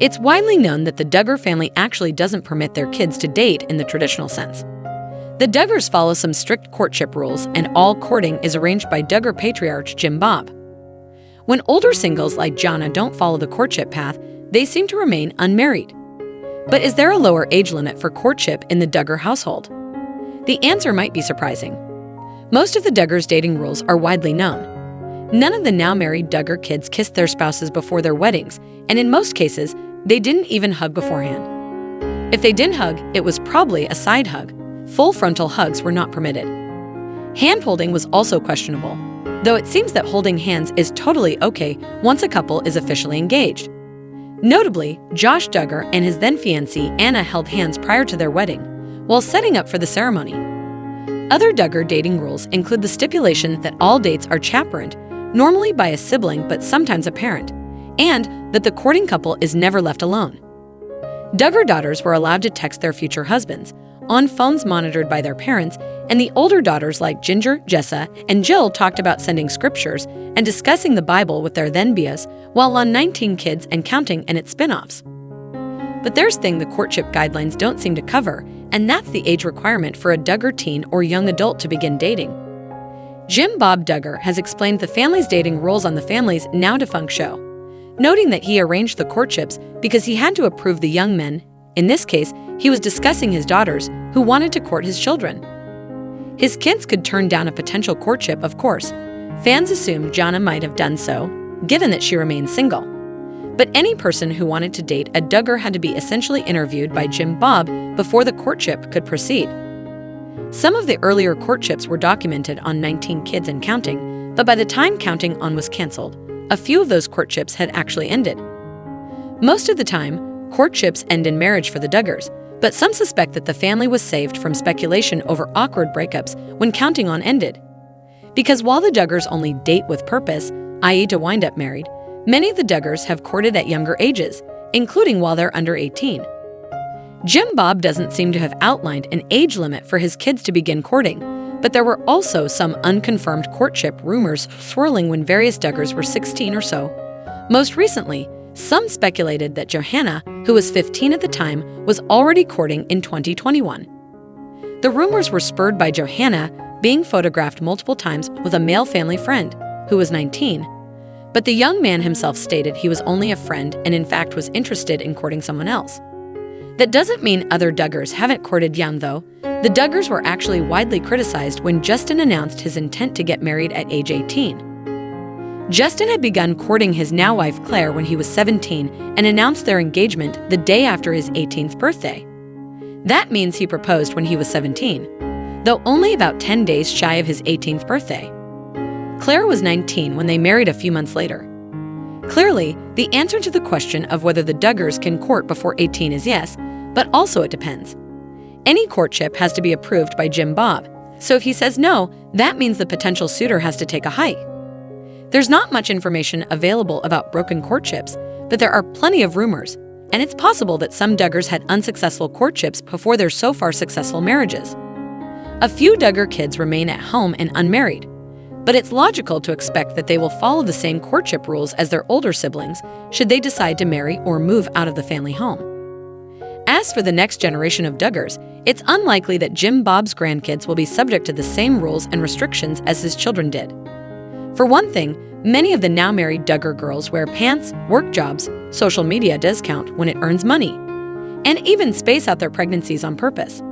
It's widely known that the Duggar family actually doesn't permit their kids to date in the traditional sense. The Duggars follow some strict courtship rules, and all courting is arranged by Duggar patriarch Jim Bob. When older singles like Jana don't follow the courtship path, they seem to remain unmarried. But is there a lower age limit for courtship in the Duggar household? The answer might be surprising. Most of the Duggars' dating rules are widely known. None of the now married Duggar kids kissed their spouses before their weddings, and in most cases, they didn't even hug beforehand. If they didn't hug, it was probably a side hug. Full frontal hugs were not permitted. Hand-holding was also questionable, though it seems that holding hands is totally okay once a couple is officially engaged. Notably, Josh Duggar and his then-fiancée Anna held hands prior to their wedding, while setting up for the ceremony. Other Duggar dating rules include the stipulation that all dates are chaperoned, normally by a sibling but sometimes a parent, and that the courting couple is never left alone. Duggar daughters were allowed to text their future husbands on phones monitored by their parents, and the older daughters like Ginger, Jessa, and Jill talked about sending scriptures and discussing the Bible with their then-bias, while on 19 Kids and Counting and its spin-offs. But there's thing the courtship guidelines don't seem to cover, and that's the age requirement for a Duggar teen or young adult to begin dating. Jim Bob Duggar has explained the family's dating rules on the family's now-defunct show, noting that he arranged the courtships because he had to approve the young men. In this case, he was discussing his daughters, who wanted to court his children. His kids could turn down a potential courtship, of course. Fans assumed Jana might have done so, given that she remained single. But any person who wanted to date a Duggar had to be essentially interviewed by Jim Bob before the courtship could proceed. Some of the earlier courtships were documented on 19 Kids and Counting, but by the time Counting On was canceled, a few of those courtships had actually ended. Most of the time, courtships end in marriage for the Duggars, but some suspect that the family was saved from speculation over awkward breakups when Counting On ended. Because while the Duggars only date with purpose, i.e. to wind up married, many of the Duggars have courted at younger ages, including while they're under 18. Jim Bob doesn't seem to have outlined an age limit for his kids to begin courting, but there were also some unconfirmed courtship rumors swirling when various Duggars were 16 or so. Most recently, some speculated that Johanna, who was 15 at the time, was already courting in 2021. The rumors were spurred by Johanna being photographed multiple times with a male family friend, who was 19, but the young man himself stated he was only a friend and in fact was interested in courting someone else. That doesn't mean other Duggars haven't courted young, though. The Duggars were actually widely criticized when Justin announced his intent to get married at age 18. Justin had begun courting his now wife Claire when he was 17 and announced their engagement the day after his 18th birthday. That means he proposed when he was 17, though only about 10 days shy of his 18th birthday. Claire was 19 when they married a few months later. Clearly, the answer to the question of whether the Duggars can court before 18 is yes, but also it depends. Any courtship has to be approved by Jim Bob, so if he says no, that means the potential suitor has to take a hike. There's not much information available about broken courtships, but there are plenty of rumors, and it's possible that some Duggars had unsuccessful courtships before their so far successful marriages. A few Duggar kids remain at home and unmarried, but it's logical to expect that they will follow the same courtship rules as their older siblings should they decide to marry or move out of the family home. As for the next generation of Duggars, it's unlikely that Jim Bob's grandkids will be subject to the same rules and restrictions as his children did. For one thing, many of the now married Duggar girls wear pants, work jobs, social media does count when it earns money, and even space out their pregnancies on purpose.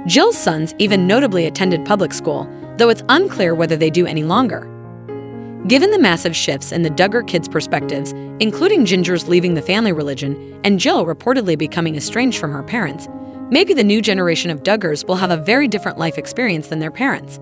Jill's sons even notably attended public school, though it's unclear whether they do any longer. Given the massive shifts in the Duggar kids' perspectives, including Ginger's leaving the family religion and Jill reportedly becoming estranged from her parents, maybe the new generation of Duggars will have a very different life experience than their parents.